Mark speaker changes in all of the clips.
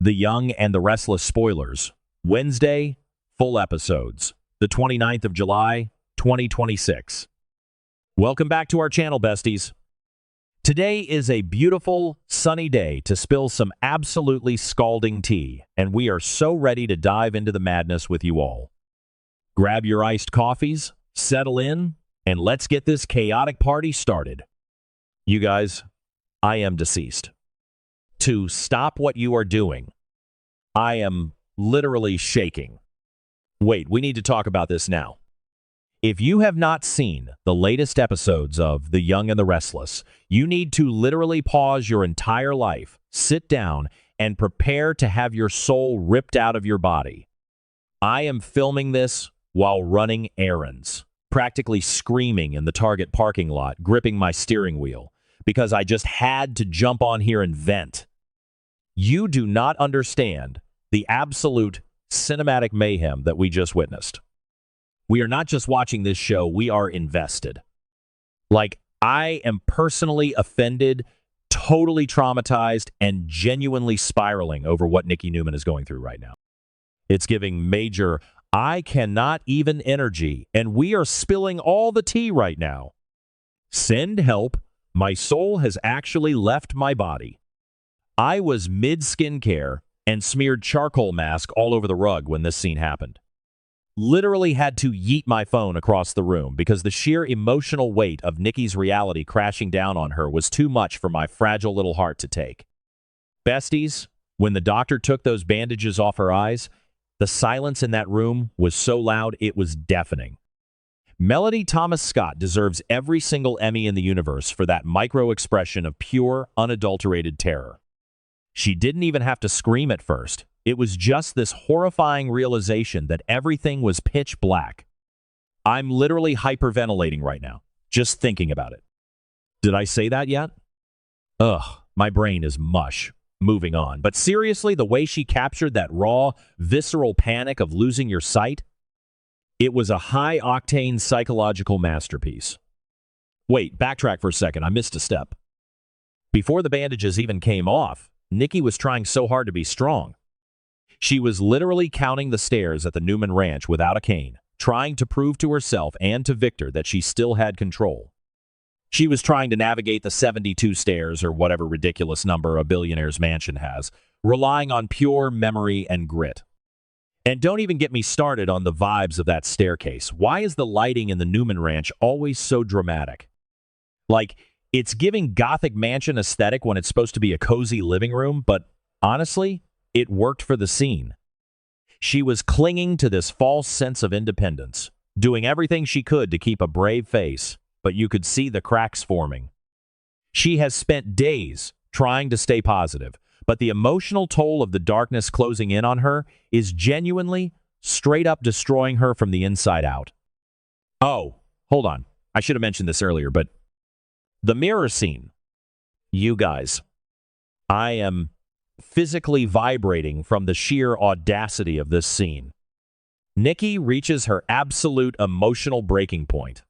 Speaker 1: The Young and the Restless spoilers. Wednesday, full episodes. The 29th of July, 2026. Welcome back to our channel, besties. Today is a beautiful, sunny day to spill some absolutely scalding tea, and we are so ready to dive into the madness with you all. Grab your iced coffees, settle in, and let's get this chaotic party started. You guys, I am deceased. To stop what you are doing. I am literally shaking. Wait, we need to talk about this now. If you have not seen the latest episodes of The Young and the Restless, you need to literally pause your entire life, sit down, and prepare to have your soul ripped out of your body. I am filming this while running errands, practically screaming in the Target parking lot, gripping my steering wheel, because I just had to jump on here and vent. You do not understand the absolute cinematic mayhem that we just witnessed. We are not just watching this show, we are invested. Like, I am personally offended, totally traumatized, and genuinely spiraling over what Nikki Newman is going through right now. It's giving major, I cannot even energy, and we are spilling all the tea right now. Send help. My soul has actually left my body. I was mid-skincare and smeared charcoal mask all over the rug when this scene happened. Literally had to yeet my phone across the room because the sheer emotional weight of Nikki's reality crashing down on her was too much for my fragile little heart to take. Besties, when the doctor took those bandages off her eyes, the silence in that room was so loud it was deafening. Melody Thomas Scott deserves every single Emmy in the universe for that micro-expression of pure, unadulterated terror. She didn't even have to scream at first. It was just this horrifying realization that everything was pitch black. I'm literally hyperventilating right now, just thinking about it. Did I say that yet? Ugh, my brain is mush. Moving on. But seriously, the way she captured that raw, visceral panic of losing your sight, it was a high-octane psychological masterpiece. Wait, backtrack for a second. I missed a step. Before the bandages even came off, Nikki was trying so hard to be strong. She was literally counting the stairs at the Newman Ranch without a cane, trying to prove to herself and to Victor that she still had control. She was trying to navigate the 72 stairs or whatever ridiculous number a billionaire's mansion has, relying on pure memory and grit. And don't even get me started on the vibes of that staircase. Why is the lighting in the Newman Ranch always so dramatic? Like, it's giving Gothic mansion aesthetic when it's supposed to be a cozy living room, but honestly, it worked for the scene. She was clinging to this false sense of independence, doing everything she could to keep a brave face, but you could see the cracks forming. She has spent days trying to stay positive, but the emotional toll of the darkness closing in on her is genuinely, straight up destroying her from the inside out. Oh, hold on. I should have mentioned this earlier, but the mirror scene. You guys, I am physically vibrating from the sheer audacity of this scene. Nikki reaches her absolute emotional breaking point.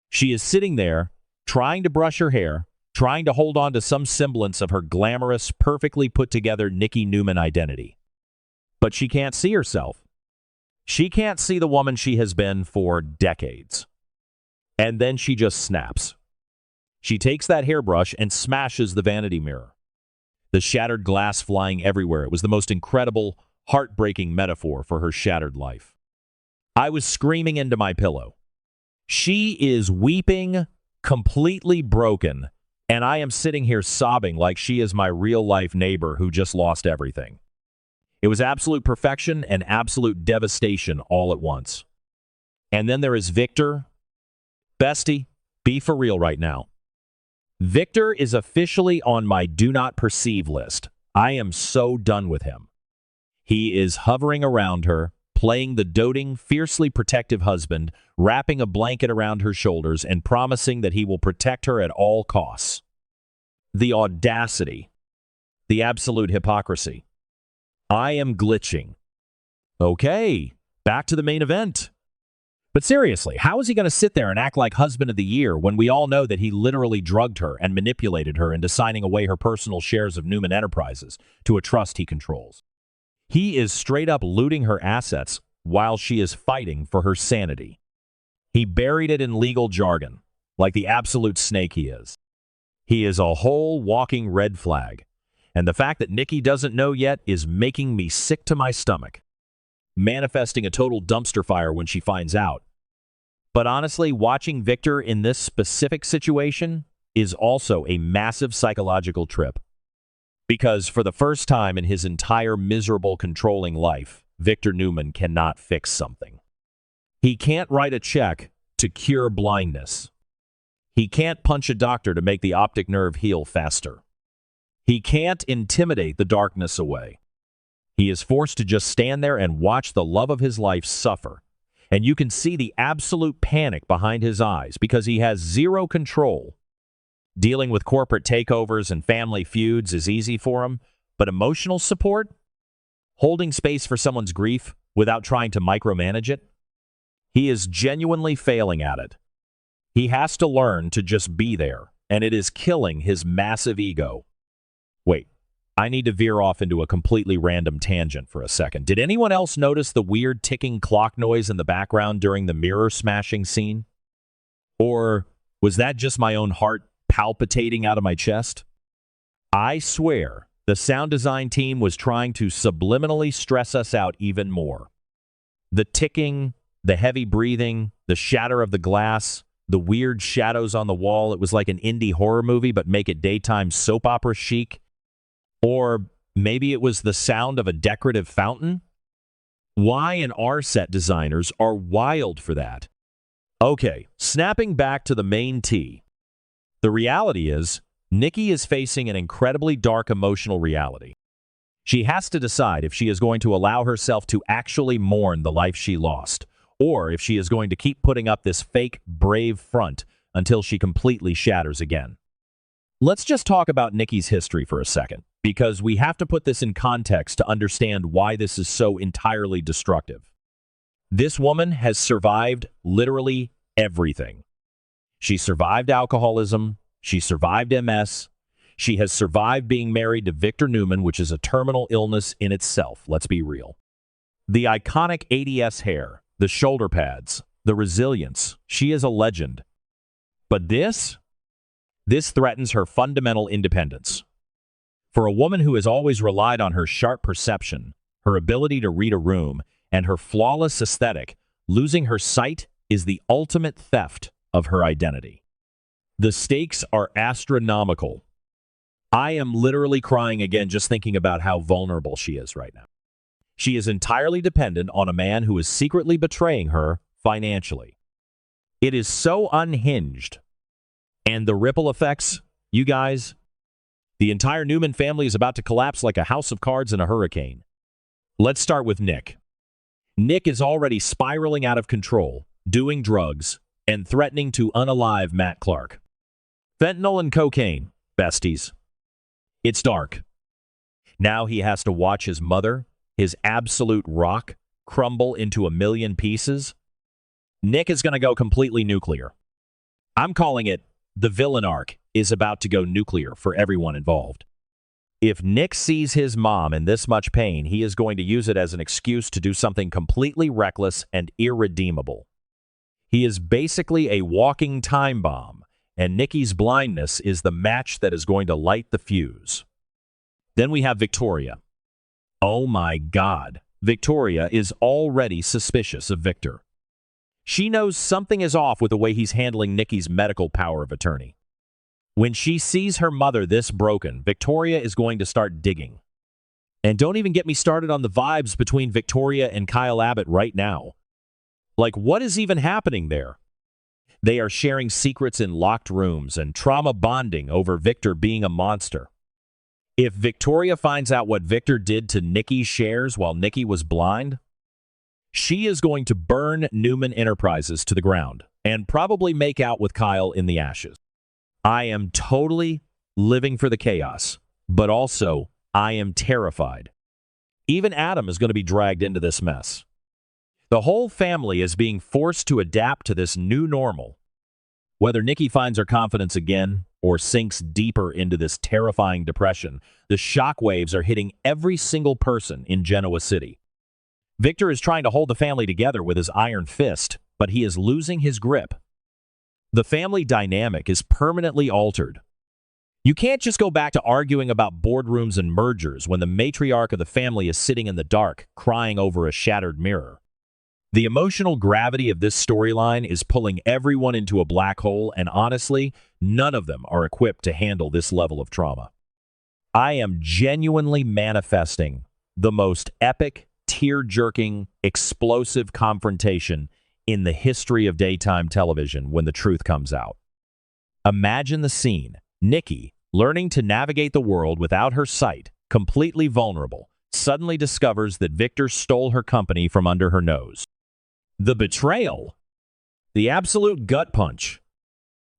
Speaker 1: She is sitting there, trying to brush her hair, trying to hold on to some semblance of her glamorous, perfectly put-together Nikki Newman identity. But she can't see herself. She can't see the woman she has been for decades. And then she just snaps. She takes that hairbrush and smashes the vanity mirror. The shattered glass flying everywhere. It was the most incredible, heartbreaking metaphor for her shattered life. I was screaming into my pillow. She is weeping, completely broken, and I am sitting here sobbing like she is my real-life neighbor who just lost everything. It was absolute perfection and absolute devastation all at once. And then there is Victor. Bestie, be for real right now. Victor is officially on my do not perceive list. I am so done with him. He is hovering around her, playing the doting, fiercely protective husband, wrapping a blanket around her shoulders and promising that he will protect her at all costs. The audacity. The absolute hypocrisy. I am glitching. Okay, back to the main event. But seriously, how is he going to sit there and act like husband of the year when we all know that he literally drugged her and manipulated her into signing away her personal shares of Newman Enterprises to a trust he controls? He is straight up looting her assets while she is fighting for her sanity. He buried it in legal jargon, like the absolute snake he is. He is a whole walking red flag, and the fact that Nikki doesn't know yet is making me sick to my stomach, manifesting a total dumpster fire when she finds out. But honestly, watching Victor in this specific situation is also a massive psychological trip. Because for the first time in his entire miserable controlling life, Victor Newman cannot fix something. He can't write a check to cure blindness. He can't punch a doctor to make the optic nerve heal faster. He can't intimidate the darkness away. He is forced to just stand there and watch the love of his life suffer. And you can see the absolute panic behind his eyes because he has zero control. Dealing with corporate takeovers and family feuds is easy for him, but emotional support? Holding space for someone's grief without trying to micromanage it? He is genuinely failing at it. He has to learn to just be there, and it is killing his massive ego. Wait, I need to veer off into a completely random tangent for a second. Did anyone else notice the weird ticking clock noise in the background during the mirror smashing scene? Or was that just my own heart palpitating out of my chest? I swear, the sound design team was trying to subliminally stress us out even more. The ticking, the heavy breathing, the shatter of the glass, the weird shadows on the wall. It was like an indie horror movie, but make it daytime soap opera chic. Or maybe it was the sound of a decorative fountain? Y and R set designers are wild for that. Okay, snapping back to the main T. The reality is, Nikki is facing an incredibly dark emotional reality. She has to decide if she is going to allow herself to actually mourn the life she lost, or if she is going to keep putting up this fake, brave front until she completely shatters again. Let's just talk about Nikki's history for a second, because we have to put this in context to understand why this is so entirely destructive. This woman has survived literally everything. She survived alcoholism, she survived MS, she has survived being married to Victor Newman, which is a terminal illness in itself, let's be real. The iconic 80s hair, the shoulder pads, the resilience, she is a legend. But this threatens her fundamental independence. For a woman who has always relied on her sharp perception, her ability to read a room, and her flawless aesthetic, losing her sight is the ultimate theft of her identity. The stakes are astronomical. I am literally crying again just thinking about how vulnerable she is right now. She is entirely dependent on a man who is secretly betraying her financially. It is so unhinged. And the ripple effects, you guys, the entire Newman family is about to collapse like a house of cards in a hurricane. Let's start with Nick. Nick is already spiraling out of control, doing drugs, and threatening to unalive Matt Clark. Fentanyl and cocaine, besties. It's dark. Now he has to watch his mother, his absolute rock, crumble into a million pieces. Nick is going to go completely nuclear. I'm calling it the villain arc is about to go nuclear for everyone involved. If Nick sees his mom in this much pain, he is going to use it as an excuse to do something completely reckless and irredeemable. He is basically a walking time bomb, and Nikki's blindness is the match that is going to light the fuse. Then we have Victoria. Oh my God, Victoria is already suspicious of Victor. She knows something is off with the way he's handling Nikki's medical power of attorney. When she sees her mother this broken, Victoria is going to start digging. And don't even get me started on the vibes between Victoria and Kyle Abbott right now. Like, what is even happening there? They are sharing secrets in locked rooms and trauma bonding over Victor being a monster. If Victoria finds out what Victor did to Nikki's shares while Nikki was blind, she is going to burn Newman Enterprises to the ground and probably make out with Kyle in the ashes. I am totally living for the chaos, but also I am terrified. Even Adam is going to be dragged into this mess. The whole family is being forced to adapt to this new normal. Whether Nikki finds her confidence again or sinks deeper into this terrifying depression, the shockwaves are hitting every single person in Genoa City. Victor is trying to hold the family together with his iron fist, but he is losing his grip. The family dynamic is permanently altered. You can't just go back to arguing about boardrooms and mergers when the matriarch of the family is sitting in the dark, crying over a shattered mirror. The emotional gravity of this storyline is pulling everyone into a black hole, and honestly, none of them are equipped to handle this level of trauma. I am genuinely manifesting the most epic, tear-jerking, explosive confrontation in the history of daytime television when the truth comes out. Imagine the scene. Nikki, learning to navigate the world without her sight, completely vulnerable, suddenly discovers that Victor stole her company from under her nose. The betrayal. The absolute gut punch.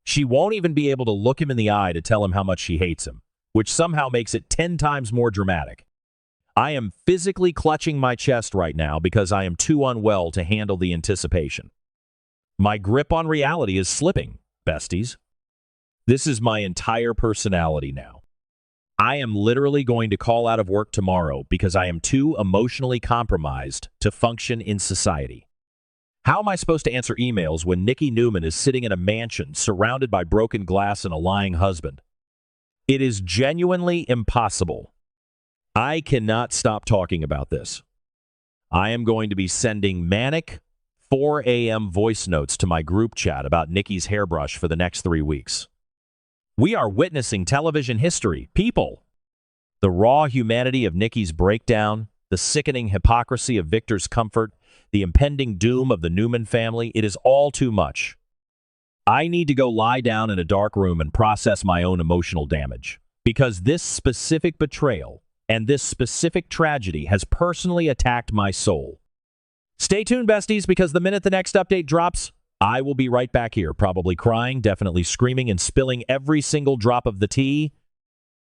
Speaker 1: She won't even be able to look him in the eye to tell him how much she hates him, which somehow makes it 10 times more dramatic. I am physically clutching my chest right now because I am too unwell to handle the anticipation. My grip on reality is slipping, besties. This is my entire personality now. I am literally going to call out of work tomorrow because I am too emotionally compromised to function in society. How am I supposed to answer emails when Nikki Newman is sitting in a mansion surrounded by broken glass and a lying husband? It is genuinely impossible. I cannot stop talking about this. I am going to be sending manic 4 a.m. voice notes to my group chat about Nikki's hairbrush for the next 3 weeks. We are witnessing television history, people. The raw humanity of Nikki's breakdown, the sickening hypocrisy of Victor's comfort, the impending doom of the Newman family, it is all too much. I need to go lie down in a dark room and process my own emotional damage, because this specific betrayal and this specific tragedy has personally attacked my soul. Stay tuned, besties, because the minute the next update drops, I will be right back here, probably crying, definitely screaming, and spilling every single drop of the tea.